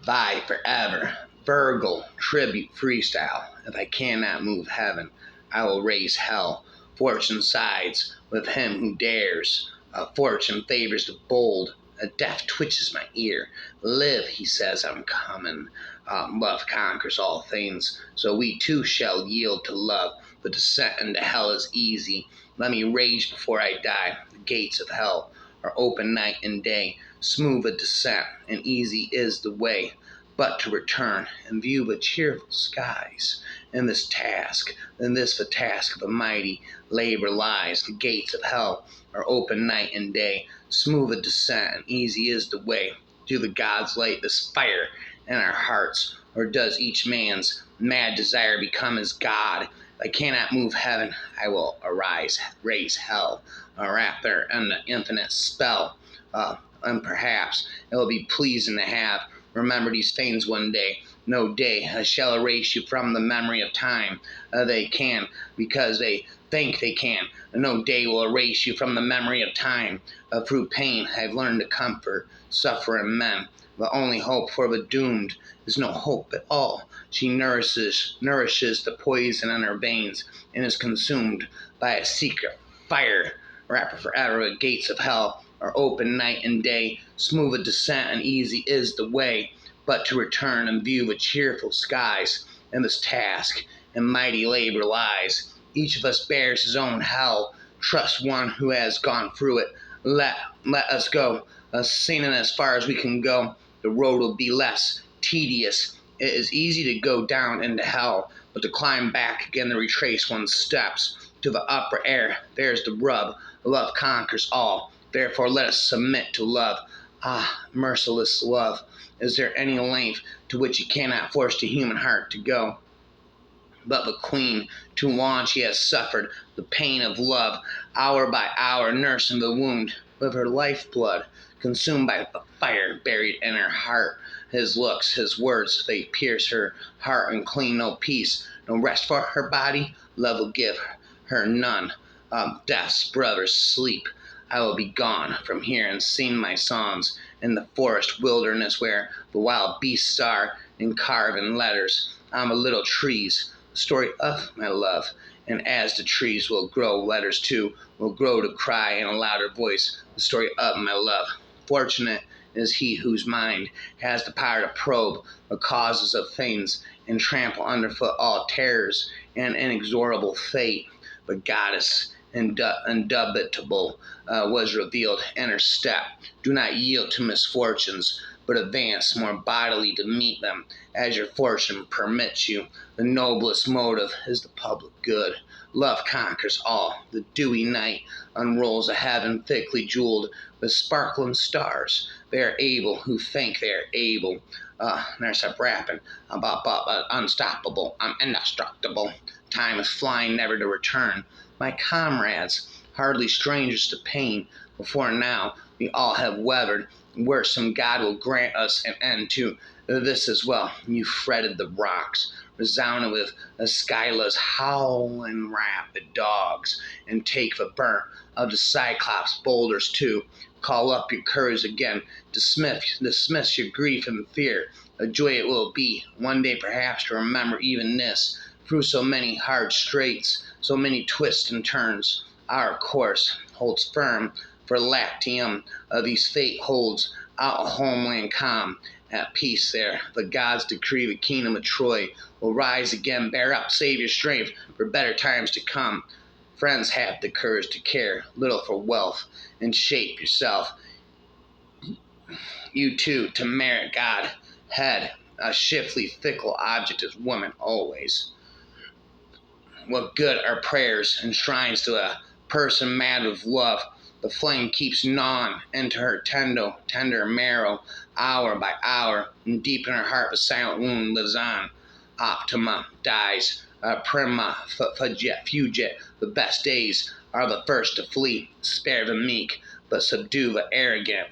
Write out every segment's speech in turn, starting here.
By forever, Virgil, tribute freestyle. If I cannot move heaven, I will raise hell. Fortune sides with him who dares. Fortune favors the bold. Death twitches my ear. Live, he says, I'm coming. Love conquers all things, so we too shall yield to love. The descent into hell is easy. Let me rage before I die. The gates of hell are open night and day. Smooth a descent, and easy is the way. But to return and view the cheerful skies, in this task, the task of a mighty labor lies. The gates of hell are open night and day. Smooth a descent, and easy is the way. Do the gods light this fire in our hearts, or does each man's mad desire become his God? If I cannot move heaven, I will raise hell, wrap there in the infinite spell. And perhaps it will be pleasing to have remember these things one day. No day shall erase you from the memory of time. They can, because they think they can. No day will erase you from the memory of time. Through pain, I've learned to comfort suffering men. The only hope for the doomed is no hope at all. She nourishes the poison in her veins and is consumed by a secret fire. Wrap forever the gates of hell are open night and day. Smooth a descent and easy is the way. But to return and view the cheerful skies, in this task and mighty labor lies. Each of us bears his own hell. Trust one who has gone through it. Let us go, singing as far as we can go. The road will be less tedious. It is easy to go down into hell, but to climb back again to retrace one's steps to the upper air, there's the rub. Love conquers all. Therefore let us submit to love. Ah, merciless love, is there any length to which you cannot force the human heart to go? But the queen, too long she has suffered the pain of love, hour by hour nursing the wound with her lifeblood, consumed by the fire buried in her heart. His looks, his words, they pierce her heart and clean no peace, no rest for her body. Love will give her none. Death's brothers sleep. I will be gone from here and sing my songs in the forest wilderness where the wild beasts are and carve in letters on the little trees the story of my love. And as the trees will grow, letters too will grow to cry in a louder voice the story of my love. Fortunate is he whose mind has the power to probe the causes of things and trample underfoot all terrors and inexorable fate. But goddess indubitable was revealed in her step. Do not yield to misfortunes, but advance more bodily to meet them as your fortune permits you. The noblest motive is the public good. Love conquers all. The dewy night unrolls a heaven thickly jeweled with sparkling stars. They are able who think they are able. There's a rapping about unstoppable. I'm indestructible. Time is flying, never to return. My comrades, hardly strangers to pain, before now we all have weathered where some God will grant us an end to this as well. You fretted the rocks, resounded with Skyla's howling rapid dogs, and take the burnt of the Cyclops boulders too. Call up your courage again, dismiss your grief and fear. A joy it will be, one day perhaps to remember even this. Through so many hard straits, so many twists and turns, our course holds firm for Lactium. These fate holds out a homeland calm, at peace there. The gods decree the kingdom of Troy will rise again. Bear up, save your strength for better times to come. Friends, have the courage to care little for wealth and shape yourself. You too, to merit God. Head, a shifty, fickle object is woman always. What good are prayers and shrines to a person mad with love? The flame keeps gnawing into her tender marrow, hour by hour, and deep in her heart the silent wound lives on. Optima dies, prima fugit. The best days are the first to flee. Spare the meek, but subdue the arrogant.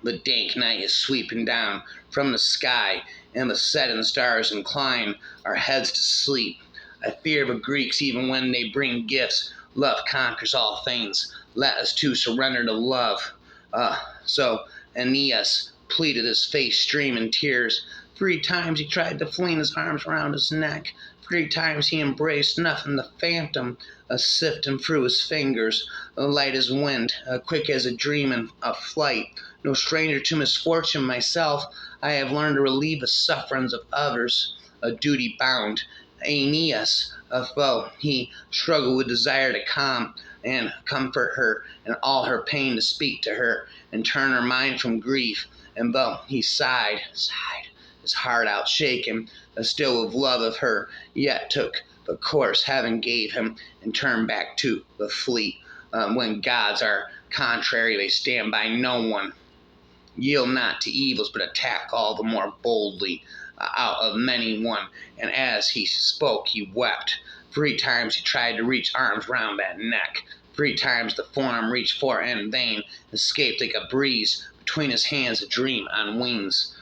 The dank night is sweeping down from the sky, and the setting stars incline our heads to sleep. I fear the Greeks even when they bring gifts. Love conquers all things. Let us too surrender to love. So, Aeneas, pleaded, his face streaming tears. 3 times he tried to fling his arms around his neck. 3 times he embraced nothing, the phantom, sifting through his fingers, light as wind, quick as a dream and a flight. No stranger to misfortune myself, I have learned to relieve the sufferings of others, a duty bound. Aeneas, a foe, he struggled with desire to calm and comfort her, and all her pain to speak to her, and turn her mind from grief. And though he sighed, his heart out shaken, still with love of her, yet took the course heaven gave him, and turned back to the fleet. When gods are contrary, they stand by no one. Yield not to evils, but attack all the more boldly. Out of many one. And as he spoke, he wept. 3 times he tried to reach arms round that neck. 3 times the form reached for in vain, escaped like a breeze between his hands, a dream on wings.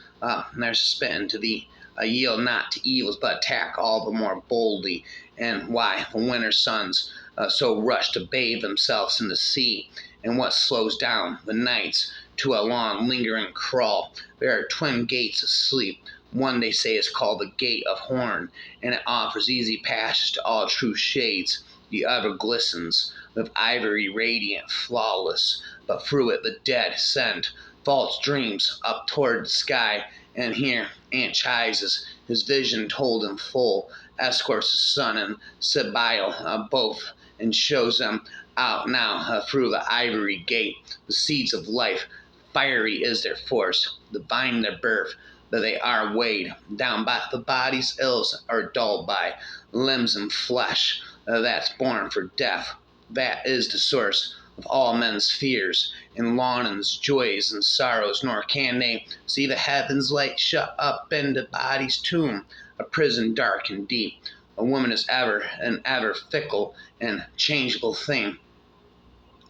There's spitting to thee. Yield not to evils, but attack all the more boldly. And why the winter suns so rush to bathe themselves in the sea, and what slows down the nights to a long lingering crawl. There are twin gates of sleep. One, they say, is called the Gate of Horn, and it offers easy passage to all true shades. The other glistens with ivory radiant, flawless, but through it the dead send false dreams up toward the sky. And here Anchises, his vision told in full, escorts his son and Cybele both, and shows them out now through the ivory gate. The seeds of life, fiery is their force, divine their birth, that they are weighed down by the body's ills, are dulled by limbs and flesh, that's born for death. That is the source of all men's fears, and longings, joys, and sorrows, nor can they see the heavens light shut up in the body's tomb, a prison dark and deep. A woman is ever and ever fickle and changeable thing.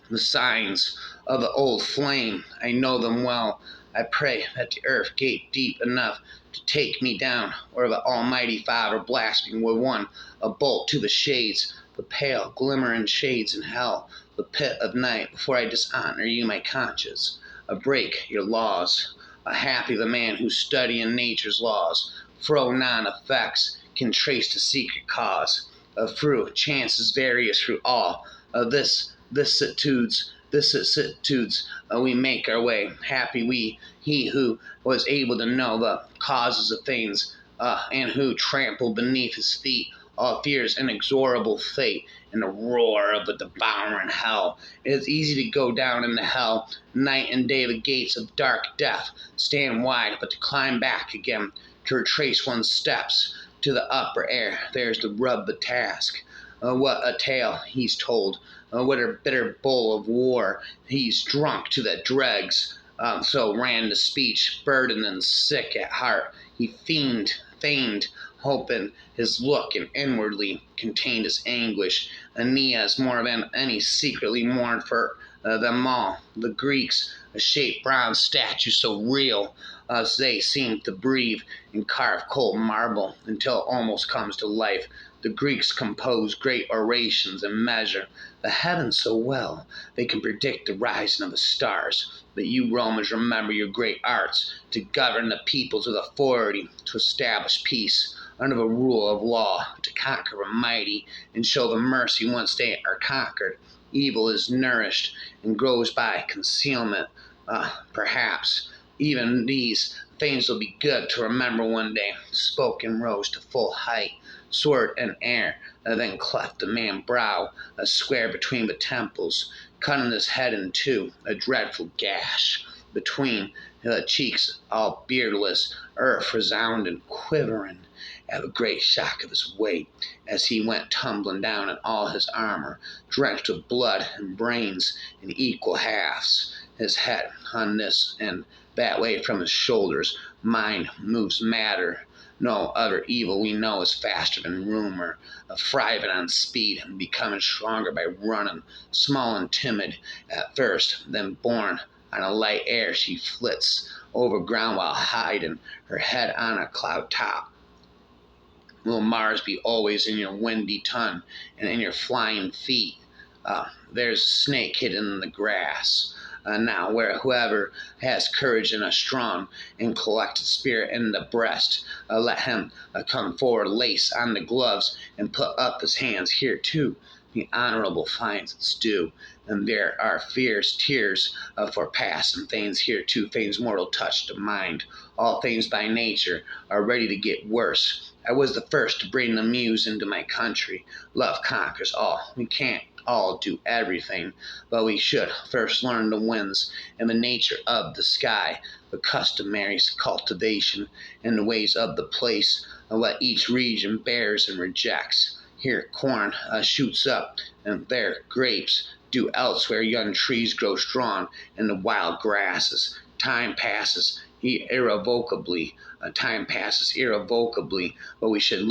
The signs of the old flame, I know them well. I pray that the earth gape deep enough to take me down, or the Almighty Father blast me with one, a bolt to the shades, the pale glimmering shades in hell, the pit of night, before I dishonor you, my conscience. Break your laws. Happy the man who studying nature's laws, through non-effects, can trace the secret cause. Through chances various through all vicissitudes we make our way. Happy he who was able to know the causes of things, and who trampled beneath his feet all fear's inexorable fate and the roar of the devouring hell. It is easy to go down into hell. Night and day the gates of dark death stand wide, but to climb back again, to retrace one's steps to the upper air, there's to rub the task. What a tale he's told, what a bitter bowl of war he's drunk to the dregs. So ran the speech, burdened and sick at heart. He feigned hoping his look, and inwardly contained his anguish. Aeneas more than any secretly mourned for them all. The Greeks, a shaped bronze statue so real as they seem to breathe and carve cold marble until it almost comes to life. The Greeks compose great orations and measure the heavens so well they can predict the rising of the stars. But you Romans remember your great arts, to govern the peoples with authority, to establish peace under the rule of law, to conquer the mighty and show the mercy once they are conquered. Evil is nourished and grows by concealment. Perhaps even these things will be good to remember one day. Spoke and rose to full height, sword in air, then cleft the man's brow, a square between the temples, cutting his head in two, a dreadful gash between the cheeks, all beardless, earth resounding, quivering at the great shock of his weight, as he went tumbling down in all his armor, drenched with blood and brains in equal halves. His head hung this and that way from his shoulders. Mind moves matter. No other evil we know is faster than rumor, thriving on speed and becoming stronger by running, small and timid at first, then born on a light air she flits over ground while hiding her head on a cloud top. Will Mars be always in your windy tongue and in your flying feet? There's a snake hidden in the grass. now, where whoever has courage and a strong and collected spirit in the breast, let him come forward, lace on the gloves, and put up his hands here too. The honorable finds its due, and there are fierce tears for past and things here too, things mortal touch the mind. All things by nature are ready to get worse. I was the first to bring the muse into my country. Love conquers all. We can't all do everything, but we should first learn the winds and the nature of the sky, the customary cultivation and the ways of the place, and what each region bears and rejects. Here corn shoots up, and there grapes do elsewhere. Young trees grow strong in the wild grasses. Time passes irrevocably. Time passes irrevocably, but we should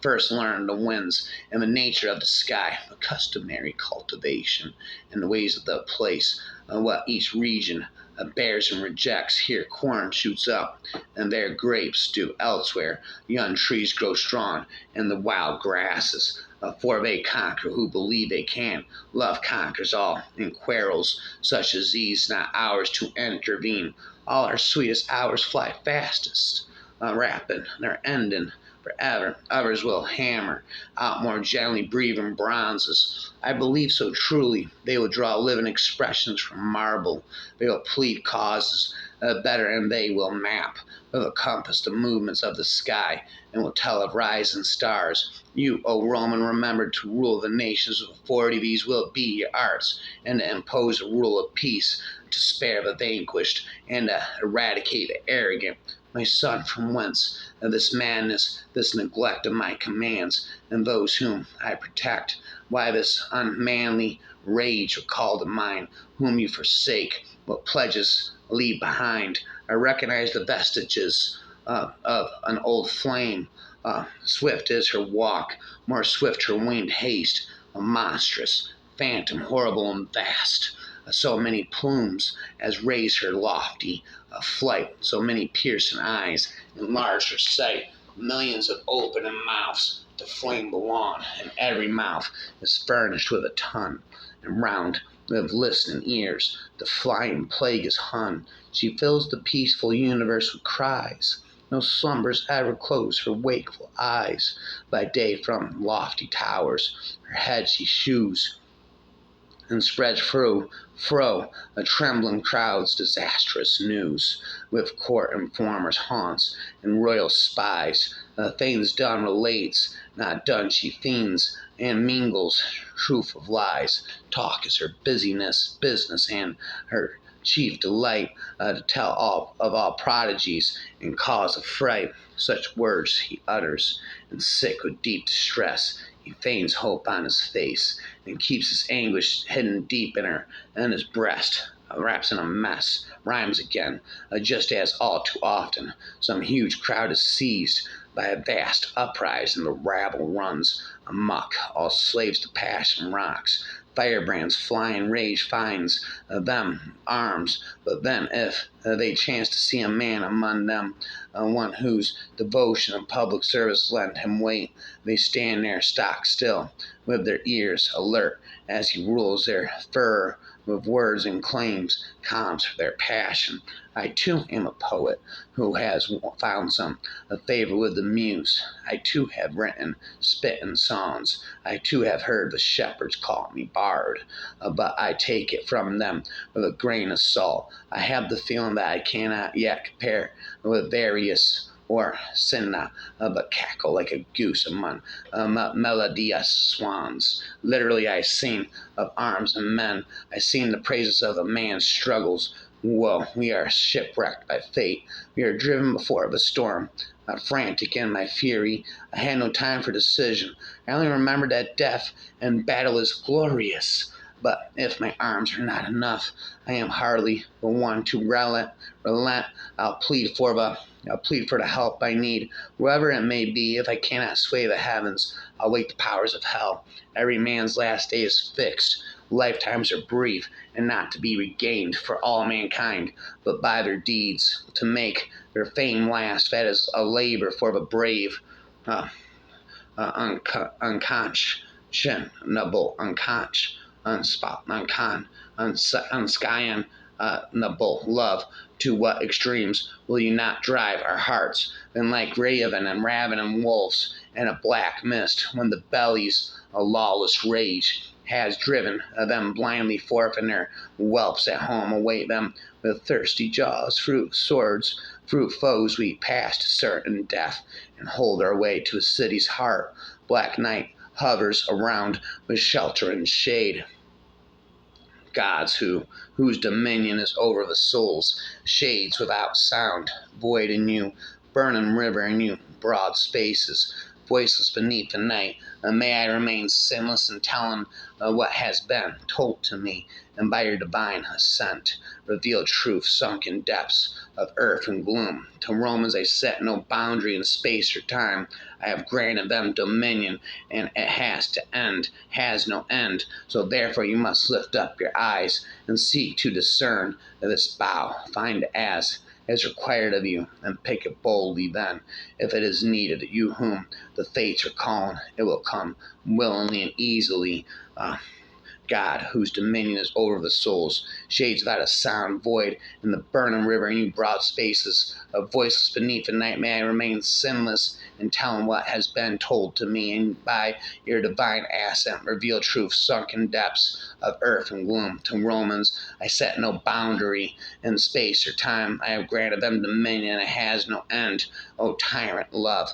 first learn the winds and the nature of the sky, the customary cultivation and the ways of the place, what each region bears and rejects. Here corn shoots up, and there grapes do elsewhere. Young trees grow strong in the wild grasses. For they conquer who believe they can. Love conquers all. In quarrels such as these, not ours to intervene. All our sweetest hours fly fastest, rapid, they're ending forever. Others will hammer out more gently breathing bronzes. I believe so truly. They will draw living expressions from marble. They will plead causes better, and they will map. They will compass the movements of the sky, and will tell of rising stars. You, O Roman, remember to rule the nations with authority. These will be your arts, and to impose a rule of peace, to spare the vanquished, and to eradicate the arrogant. My son, from whence this madness, this neglect of my commands, and those whom I protect? Why this unmanly rage recall to mind, whom you forsake? What pledges leave behind? I recognize the vestiges of an old flame. Swift is her walk, more swift her winged haste, a monstrous phantom, horrible and vast. So many plumes as raise her lofty flight, so many piercing eyes enlarge her sight, millions of opening mouths to flame belong, and every mouth is furnished with a tongue, and round with listening ears the flying plague is hung. She fills the peaceful universe with cries. No slumbers ever close her wakeful eyes. By day from lofty towers her head she shews, and spreads fro a trembling crowd's disastrous news. With court informers haunts, and royal spies, things done relates, not done she fiends, and mingles truth of lies. Talk is her business, and her chief delight, to tell all prodigies and cause of fright. Such words he utters, and sick with deep distress, he feigns hope on his face, and keeps his anguish hidden deep in his breast. Wraps in a mess, rhymes again, just as all too often some huge crowd is seized by a vast uprising, and the rabble runs amok, all slaves to passion rocks. Firebrands flying rage finds them arms, but then if they chance to see a man among them, one whose devotion and public service lend him weight, they stand there stock still, with their ears alert, as he rules their fur with words and claims, calms their passion. I too am a poet who has found some favor with the muse. I too have written spittin' songs. I too have heard the shepherds call me bard, but I take it from them with a grain of salt. I have the feeling that I cannot yet compare with various or Cinna, but cackle like a goose among melodious swans. Literally, I sing of arms and men. I sing the praises of a man's struggles. Whoa, we are shipwrecked by fate. We are driven before the storm. Frantic in my fury, I had no time for decision. I only remembered that death and battle is glorious. But if my arms are not enough, I am hardly the one to relent. I'll plead for the help I need, wherever it may be. If I cannot sway the heavens, I'll wake the powers of hell. Every man's last day is fixed. Lifetimes are brief, and not to be regained for all mankind, but by their deeds, to make their fame last. That is a labor for the brave, unconscionable, unskyan, love, to what extremes will you not drive our hearts? Then like raven and ravening wolves in a black mist, when the bellies of lawless rage has driven them blindly forth, and their whelps at home await them with thirsty jaws, fruit swords, fruit foes, we pass to certain death, and hold our way to a city's heart. Black night hovers around with shelter and shade. Gods whose dominion is over the souls, shades without sound, void in you, burning river in you, broad spaces, voiceless beneath the night. May I remain sinless in telling what has been told to me, and by your divine assent reveal truth sunk in depths of earth and gloom. To Romans I set no boundary in space or time. I have granted them dominion, and it has no end. So therefore you must lift up your eyes and seek to discern this bow, find as required of you, and pick it boldly then, if it is needed. You whom the fates are calling, it will come willingly and easily. God, whose dominion is over the souls, shades without a sound, void in the burning river, in you broad spaces of voiceless beneath the night. May I remain sinless in telling what has been told to me, and by your divine assent reveal truth sunk in depths of earth and gloom. To Romans I set no boundary in space or time. I have granted them dominion, and it has no end. O tyrant love,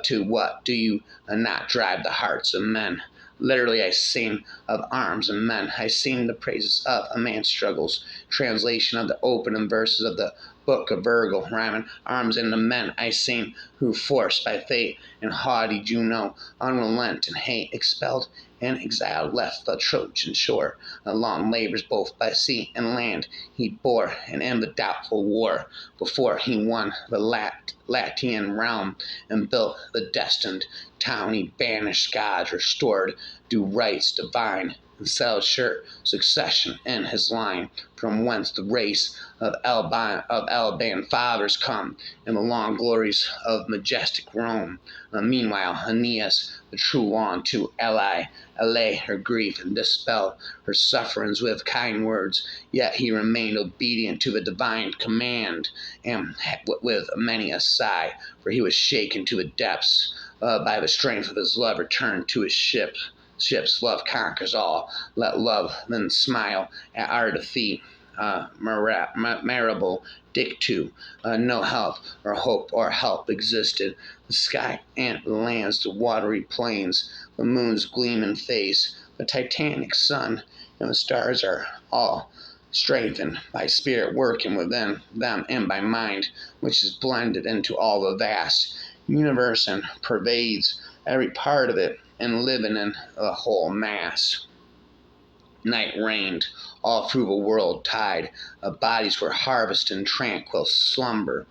to what do you not drive the hearts of men? Literally, I sing of arms and men. I sing the praises of a man's struggles. Translation of the opening verses of the book of Virgil, rhyming arms into men. I sing who, forced by fate and haughty Juno, unrelenting hate, expelled and exiled, left the Trojan shore. Long labors both by sea and land he bore, and in the doubtful war, before he won the Latian realm and built the destined town, he banished gods, restored due rights divine, and settled sure succession in his line, from whence the race of Alban fathers come, and the long glories of majestic Rome. Meanwhile, Aeneas, the true one, to allay her grief and dispel her sufferings with kind words, yet he remained obedient to the divine command, and with many a sigh, for he was shaken to the depths by the strength of his love, returned to his ship's love conquers all. Let love then smile at our defeat. Marable dictu, no help or hope or help existed. The sky and the lands, the watery plains, the moon's gleaming face, the titanic sun, and the stars are all strengthened by spirit working within them, and by mind, which is blended into all the vast universe and pervades every part of it, and living in the whole mass. Night reigned all through the world tide. Bodies were harvested in tranquil slumber.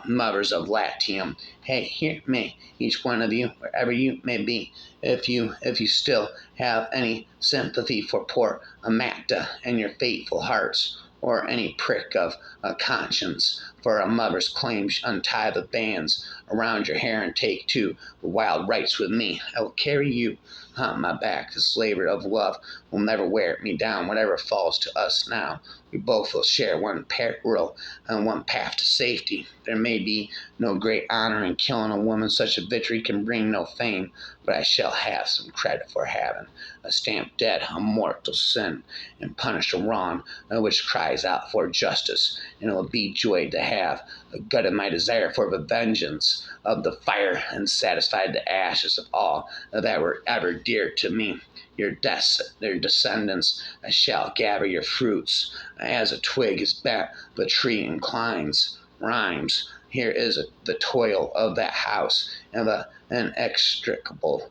Mothers of Latium, hey, hear me, each one of you, wherever you may be, if you still have any sympathy for poor Amata and your faithful hearts, or any prick of a conscience for a mother's claims, untie the bands around your hair and take to the wild rites with me. I will carry you on my back. The slavery of love will never wear me down. Whatever falls to us now, we both will share one peril and one path to safety. There may be no great honor in killing a woman. Such a victory can bring no fame, but I shall have some credit for having stamped dead a mortal sin and punished a wrong which cries out for justice. And it will be joy to have gutted my desire for the vengeance of the fire and satisfied the ashes of all that were ever dear to me. Their descendants shall gather your fruits. As a twig is bent, the tree inclines. Rhymes. Here is the toil of that house, and the inextricable,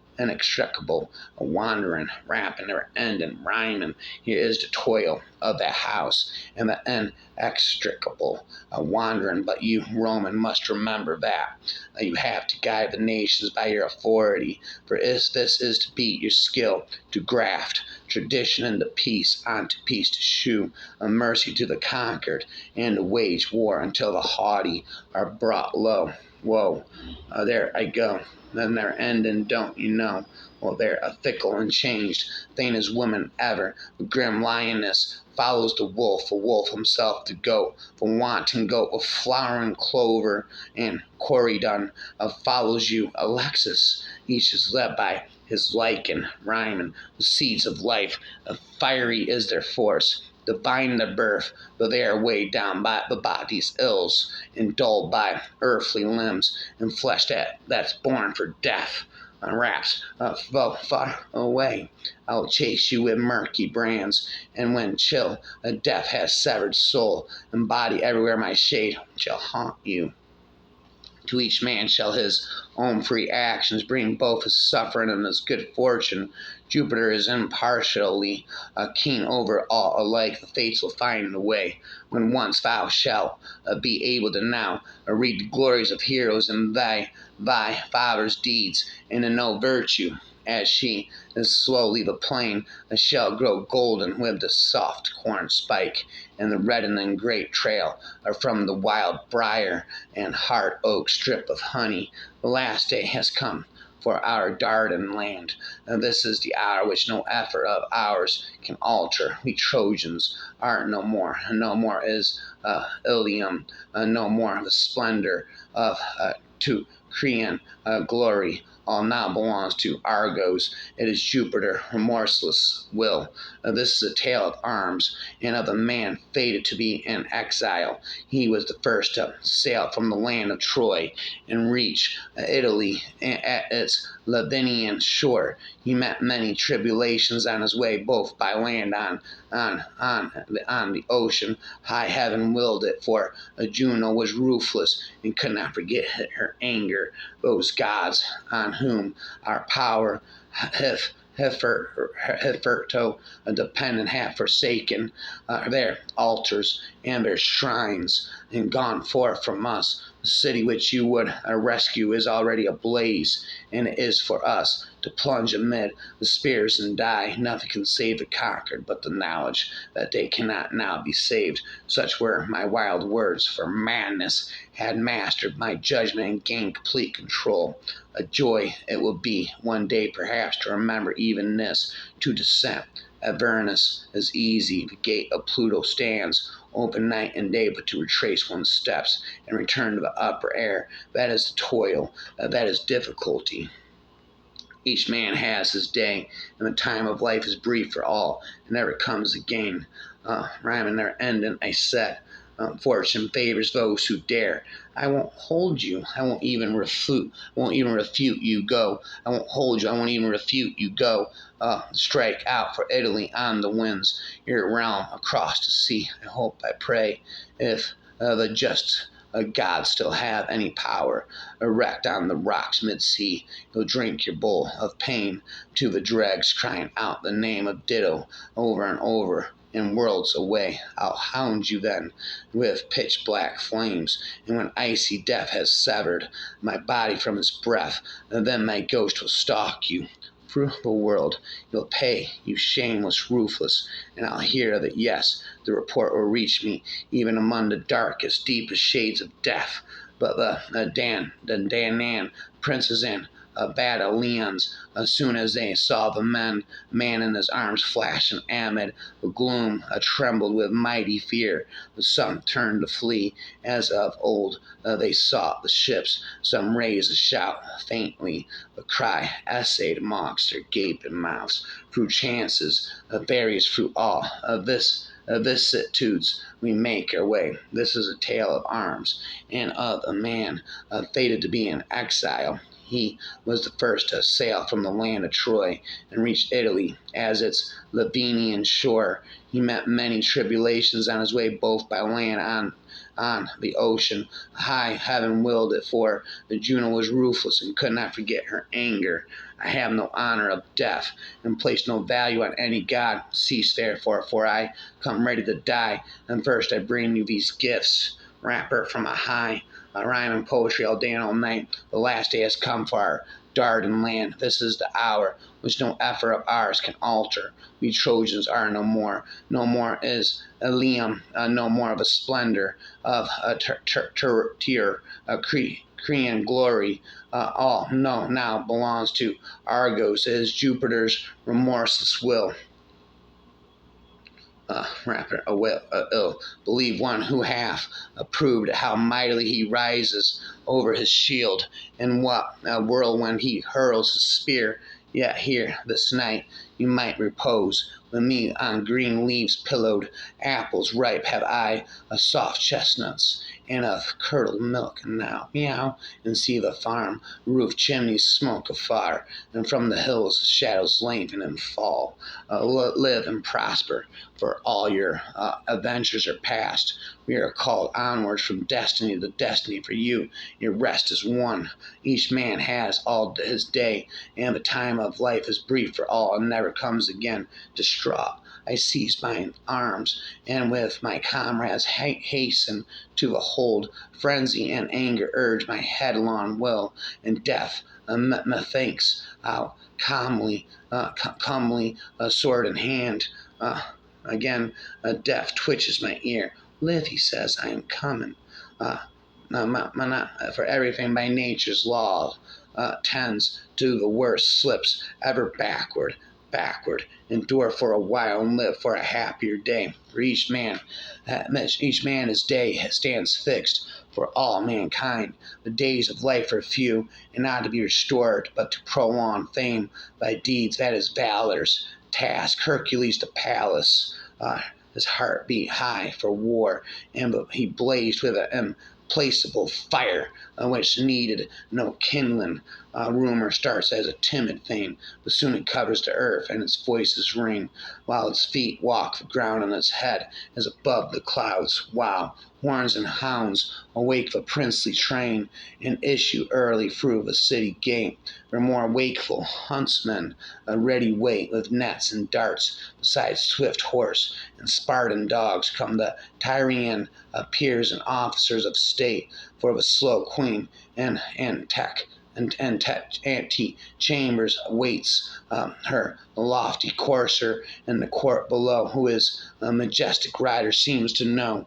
wandering, rapping, never ending, rhyming. Here is the toil of that house, and the inextricable, wandering. But you, Roman, must remember that you have to guide the nations by your authority, for this is to be your skill, to graft tradition into peace, onto peace to shew, a mercy to the conquered, and to wage war until the haughty are brought low. Whoa, there I go. Then they're ending, don't you know? Well, they're a fickle and changed, vain as woman ever. The grim lioness follows the wolf, a wolf himself the goat, the wanton goat with flowering clover and corydon follows you, Alexis. Each is led by his lichen, rhyme, the seeds of life. Fiery is their force, divine their birth, though they are weighed down by the body's ills, and dulled by earthly limbs, and flesh that's born for death. Raps far away. I'll chase you with murky brands, and when chill, a death has severed soul, and body everywhere my shade shall haunt you. To each man shall his own free actions bring both his suffering and his good fortune. Jupiter is impartially keen over all alike. The fates will find the way. When once thou shalt be able to now read the glories of heroes in thy father's deeds, and to know virtue, as she is slowly the plain shall grow golden with the soft corn spike, and the reddening grape trail from the wild briar and hard oak strip of honey. The last day has come for our Dardan land. This is the hour which no effort of ours can alter. We Trojans are no more. No more is Ilium. No more the splendor of to Crean glory. All now belongs to Argos. It is Jupiter, remorseless will. This is a tale of arms, and of a man fated to be in exile. He was the first to sail from the land of Troy and reach Italy at its Lavinian shore. He met many tribulations on his way, both by land on the ocean. High heaven willed it, for Juno was ruthless and could not forget her anger. Those gods on whom our power hitherto dependent have forsaken their altars and their shrines, and gone forth from us. The city which you would rescue is already ablaze, and it is for us to plunge amid the spears and die. Nothing can save the conquered but the knowledge that they cannot now be saved. Such were my wild words, for madness had mastered my judgment and gained complete control. A joy it will be one day perhaps to remember even this. To descent at Avernus is easy, the gate of Pluto stands open night and day, but to retrace one's steps and return to the upper air, that is toil, that is difficulty. Each man has his day, and the time of life is brief for all, and never comes again. Rhyming their end, and I said, fortune favors those who dare. I won't hold you. I won't even refute. You. Go. I won't hold you. I won't even refute you. Go. Strike out for Italy on the winds. Your realm across the sea. I hope, I pray, if the just gods still have any power, erect on the rocks mid-sea, you'll drink your bowl of pain to the dregs, crying out the name of Ditto over and over. And worlds away, I'll hound you then with pitch-black flames, and when icy death has severed my body from its breath, then my ghost will stalk you through the world. You'll pay, you shameless, ruthless, and I'll hear that, yes, the report will reach me, even among the darkest, deepest shades of death. But the Danaan princes and Badalians, as soon as they saw the man in his arms flashing amid the gloom, trembled with mighty fear. Some turned to flee, as of old they sought the ships. Some raised a shout faintly, the cry essayed amongst their gaping mouths. Through chances, various through all vicissitudes, we make our way. This is a tale of arms, and of a man fated to be in exile. He was the first to sail from the land of Troy and reach Italy as its Lavinian shore. He met many tribulations on his way, both by land on the ocean. High heaven willed it, for Juno was ruthless and could not forget her anger. I have no honor of death, and place no value on any god. Cease therefore, for I come ready to die. And first I bring you these gifts. Rapper from a high, rhyme and poetry all day and all night. The last day has come for our Dardan land. This is the hour which no effort of ours can alter. We Trojans are no more. No more is Ilium, no more of a splendor of a tier, a Crean glory. All no now belongs to Argos. It is Jupiter's remorseless will. Rapper, ill, believe one who hath proved how mightily he rises over his shield, and what a whirlwind he hurls his spear. Yet here, this night, you might repose with me on green leaves pillowed, apples ripe have I, soft chestnuts, and of curdled milk. And now, meow, and see the farm roof chimneys smoke afar, and from the hills shadows lengthen and fall. Live and prosper, for all your adventures are past. We are called onwards from destiny to destiny. For you, your rest is won. Each man has all his day, and the time of life is brief for all, and never comes again. Distraught, I seize mine arms, and with my comrades hasten to the hold. Frenzy and anger urge my headlong will, and death, methinks, I'll calmly, sword in hand. Again, death twitches my ear. Live, he says, I am coming. For everything by nature's law tends to the worst, slips ever backward. Endure for a while and live for a happier day. For each man his day stands fixed for all mankind. The days of life are few, and not to be restored, but to prolong fame by deeds. That is valor's task. Hercules to Pallas. His heart beat high for war, and he blazed with an implacable fire which needed no kindling. Rumor starts as a timid thing, but soon it covers the earth, and its voices ring, while its feet walk the ground, and its head is above the clouds. Wow! Horns and hounds awake the princely train, and issue early through the city gate. For more wakeful huntsmen, a ready wait with nets and darts, besides swift horse and Spartan dogs, come the Tyrian peers and officers of state, for the slow queen and ante-chambers waits her lofty courser in the court below, who his majestic rider seems to know.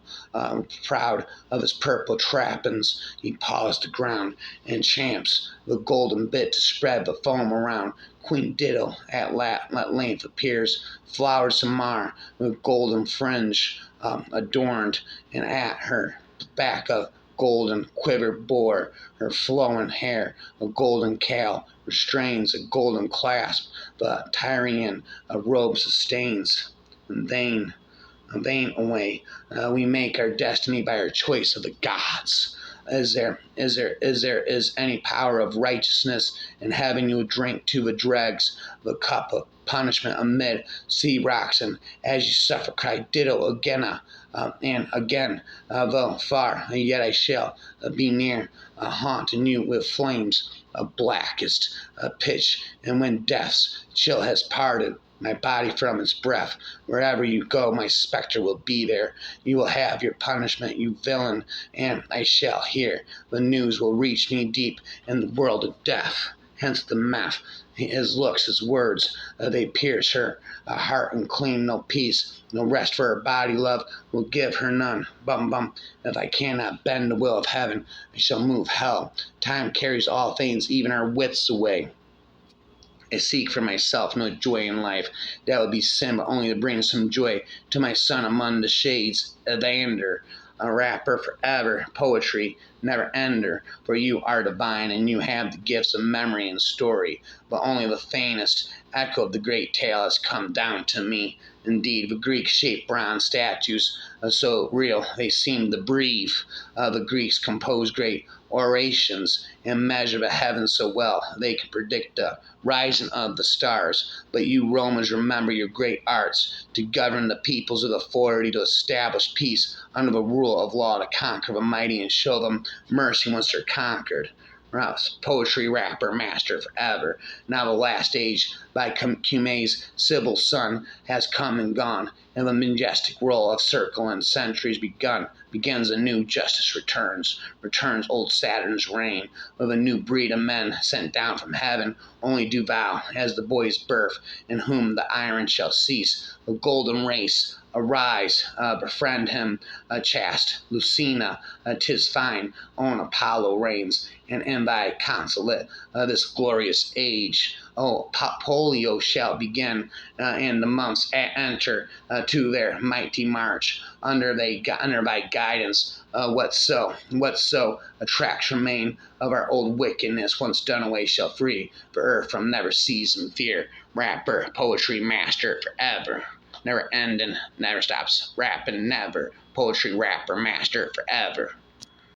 Proud of his purple trappings, he paws the ground and champs the golden bit to spread the foam around. Queen Dido at length appears, flowered Samar with golden fringe adorned, and at her back a golden quiver bore her flowing hair. A golden cowl restrains a golden clasp. The Tyrian robe sustains. Vain away. We make our destiny by our choice of the gods. Is there any power of righteousness in having you drink to the dregs the cup of punishment amid sea rocks, and as you suffer, cry Dido again and again, though far, yet I shall be near, haunting you with flames of blackest pitch, and when death's chill has parted my body from its breath, wherever you go, my spectre will be there. You will have your punishment, you villain, and I shall hear. The news will reach me deep in the world of death. Hence the meth, his looks, his words, they pierce her heart and claim no peace, no rest for her body. Love will give her none. Bum bum. If I cannot bend the will of heaven, I shall move hell. Time carries all things, even our wits away. I seek for myself no joy in life. That would be sin, but only to bring some joy to my son among the shades. Evander, a rapper forever, poetry, never ender. For you are divine, and you have the gifts of memory and story. But only the faintest echo of the great tale has come down to me. Indeed, the Greek-shaped bronze statues are so real they seem to breathe. The Greeks compose great orations and measure the heavens so well they can predict the rising of the stars. But you Romans remember your great arts to govern the peoples with authority, to establish peace under the rule of law, to conquer the mighty and show them mercy once they're conquered. Poetry rapper master forever. Now the last age by Cumay's Sybil son has come and gone, and the majestic roll of circle and centuries begins anew. Justice returns old Saturn's reign, with a new breed of men sent down from heaven. Only do vow, as the boy's birth, in whom the iron shall cease, the golden race arise, befriend him, chaste Lucina, 'tis fine, on Apollo reigns, and in thy consulate, this glorious age. Oh, Polio shall begin, and the months enter to their mighty march under thy guidance. Whatso attracts remain of our old wickedness, once done away, shall free for earth from never cease and fear. Rapper, poetry master forever. Never ending, never stops rapping, never. Poetry rapper master forever.